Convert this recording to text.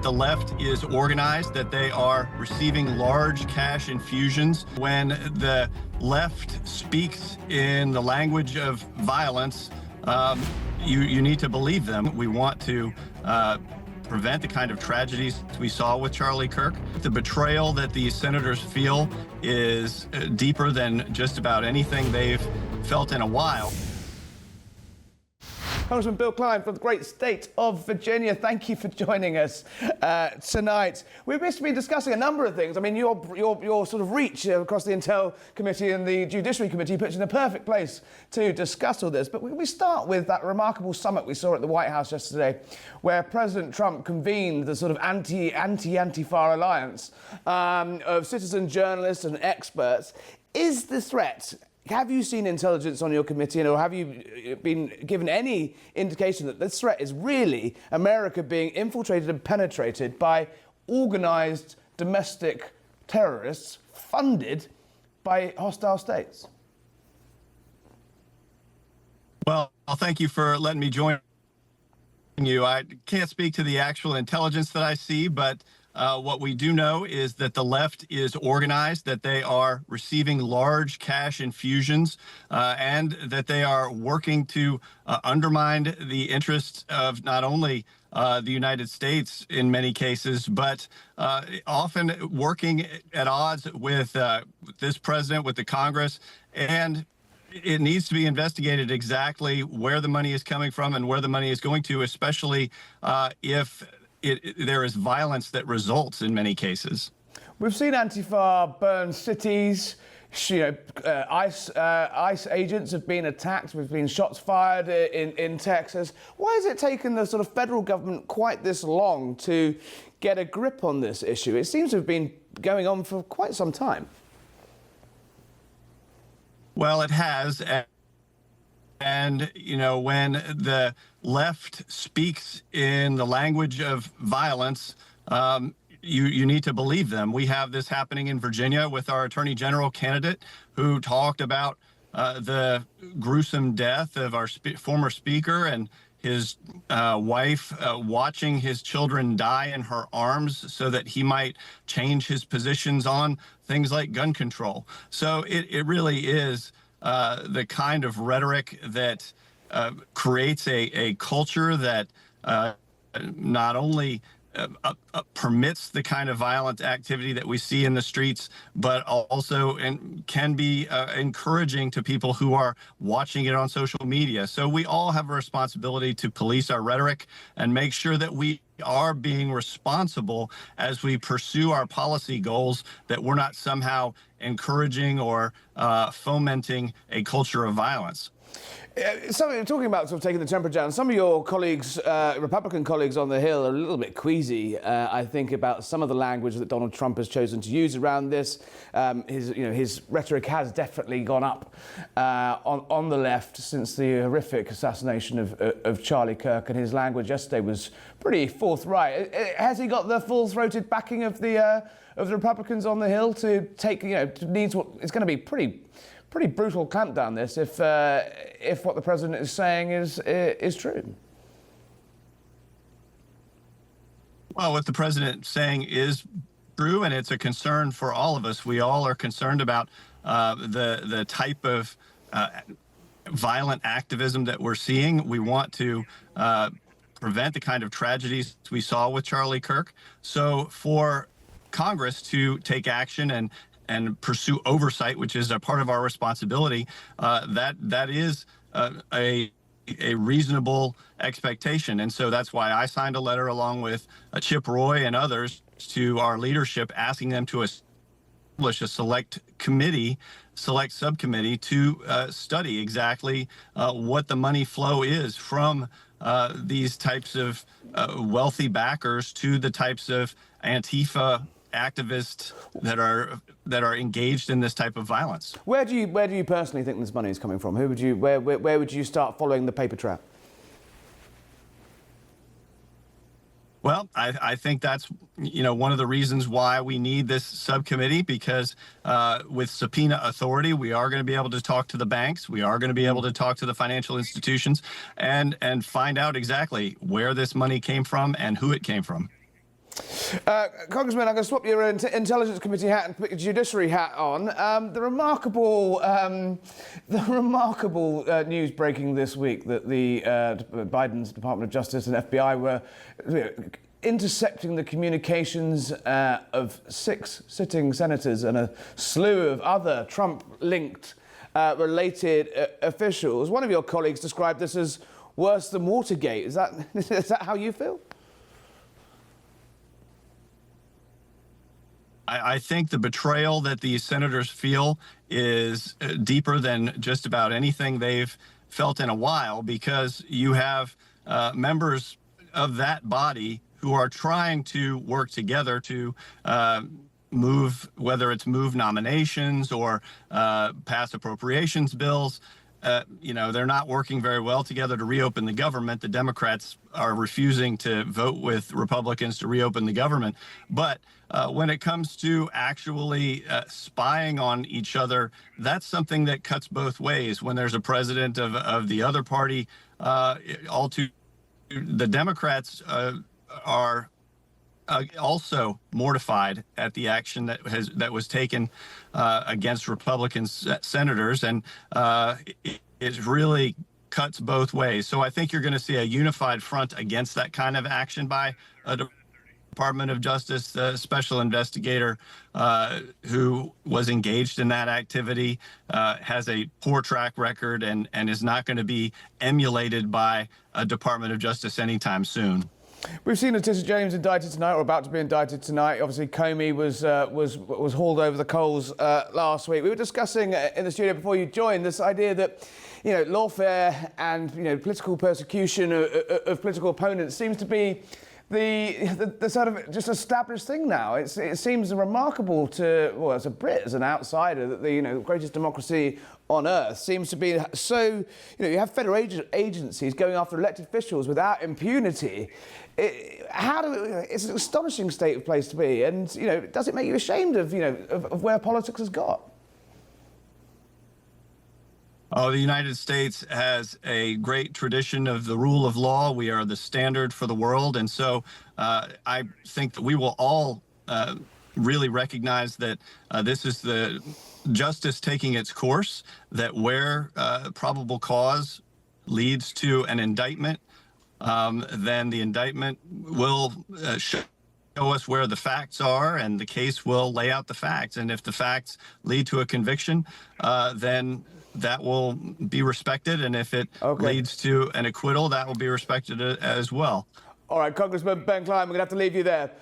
that the left is organized, that they are receiving large cash infusions. When the left speaks in the language of violence, you need to believe them. We want to prevent the kind of tragedies we saw with Charlie Kirk. The betrayal that these senators feel is deeper than just about anything they've felt in a while. Congressman Ben Cline from the great state of Virginia, thank you for joining us tonight. We've been discussing a number of things. I mean, your sort of reach across the Intel Committee and the Judiciary Committee puts you in a perfect place to discuss all this. But we start with that remarkable summit we saw at the White House yesterday, where President Trump convened the sort of anti-Antifa alliance of citizen journalists and experts. Is the threat... Have you seen intelligence on your committee, or have you been given any indication that this threat is really America being infiltrated and penetrated by organised domestic terrorists funded by hostile states? Well, thank you for letting me join you. I can't speak to the actual intelligence that I see, but what we do know is that the left is organized, that they are receiving large cash infusions, and that they are working to undermine the interests of not only the United States in many cases, but often working at odds with this president, with the Congress. And it needs to be investigated exactly where the money is coming from and where the money is going to, especially if there is violence that results in many cases. We've seen Antifa burn cities. ICE agents have been attacked. We've been shots fired in Texas. Why has it taken the sort of federal government quite this long to get a grip on this issue? It seems to have been going on for quite some time. Well, it has. And, you know, when the left speaks in the language of violence, you need to believe them. We have this happening in Virginia with our Attorney General candidate who talked about the gruesome death of our former speaker and his wife watching his children die in her arms so that he might change his positions on things like gun control. So it really is the kind of rhetoric that creates a culture that not only permits the kind of violent activity that we see in the streets, but also can be encouraging to people who are watching it on social media. So we all have a responsibility to police our rhetoric and make sure that we are being responsible as we pursue our policy goals, that we're not somehow encouraging or fomenting a culture of violence. So, talking about sort of taking the temperature down, some of your colleagues, Republican colleagues on the Hill, are a little bit queasy, I think, about some of the language that Donald Trump has chosen to use around this. His rhetoric has definitely gone up on the left since the horrific assassination of Charlie Kirk, and his language yesterday was pretty forthright. Has he got the full-throated backing of the Republicans on the Hill to take, needs what it's going to be pretty brutal clampdown this if what the president is saying is true? Well, what the president is saying is true, and it's a concern for all of us. We all are concerned about the type of violent activism that we're seeing. We want to prevent the kind of tragedies we saw with Charlie Kirk. So for Congress to take action and pursue oversight, which is a part of our responsibility, that is a reasonable expectation. And so that's why I signed a letter along with Chip Roy and others to our leadership, asking them to establish a select subcommittee to study exactly what the money flow is from these types of wealthy backers to the types of Antifa activists that are engaged in this type of violence. Where do you personally think this money is coming from? Where would you start following the paper trail? Well, I think that's, one of the reasons why we need this subcommittee, because with subpoena authority, we are going to be able to talk to the banks. We are going to be able to talk to the financial institutions and find out exactly where this money came from and who it came from. Congressman, I'm going to swap your Intelligence Committee hat and put your Judiciary hat on. The remarkable news breaking this week that Biden's Department of Justice and FBI were intercepting the communications of 6 sitting senators and a slew of other Trump-linked related officials. One of your colleagues described this as worse than Watergate. Is that how you feel? I think the betrayal that these senators feel is deeper than just about anything they've felt in a while, because you have members of that body who are trying to work together to move nominations or pass appropriations bills. They're not working very well together to reopen the government. The Democrats are refusing to vote with Republicans to reopen the government. But when it comes to actually spying on each other, that's something that cuts both ways. When there's a president of the other party, the Democrats are also mortified at the action that was taken against Republican senators, and it really cuts both ways. So I think you're going to see a unified front against that kind of action by a Department of Justice special investigator who was engaged in that activity, has a poor track record, and is not going to be emulated by a Department of Justice anytime soon. We've seen Letitia James indicted tonight, or about to be indicted tonight. Obviously, Comey was hauled over the coals last week. We were discussing in the studio before you joined this idea that, lawfare and political persecution of political opponents seems to be the sort of just established thing now. It seems remarkable as a Brit, as an outsider, that the greatest democracy on earth seems to be so. You have federal agencies going after elected officials without impunity. It's an astonishing state of place to be, and does it make you ashamed of where politics has got? Oh, the United States has a great tradition of the rule of law. We are the standard for the world. And so I think that we will all really recognize that this is the justice taking its course, that where probable cause leads to an indictment, then the indictment will show us where the facts are, and the case will lay out the facts. And if the facts lead to a conviction, then that will be respected. And if it leads to an acquittal, that will be respected as well. All right, Congressman Ben Cline, we're going to have to leave you there.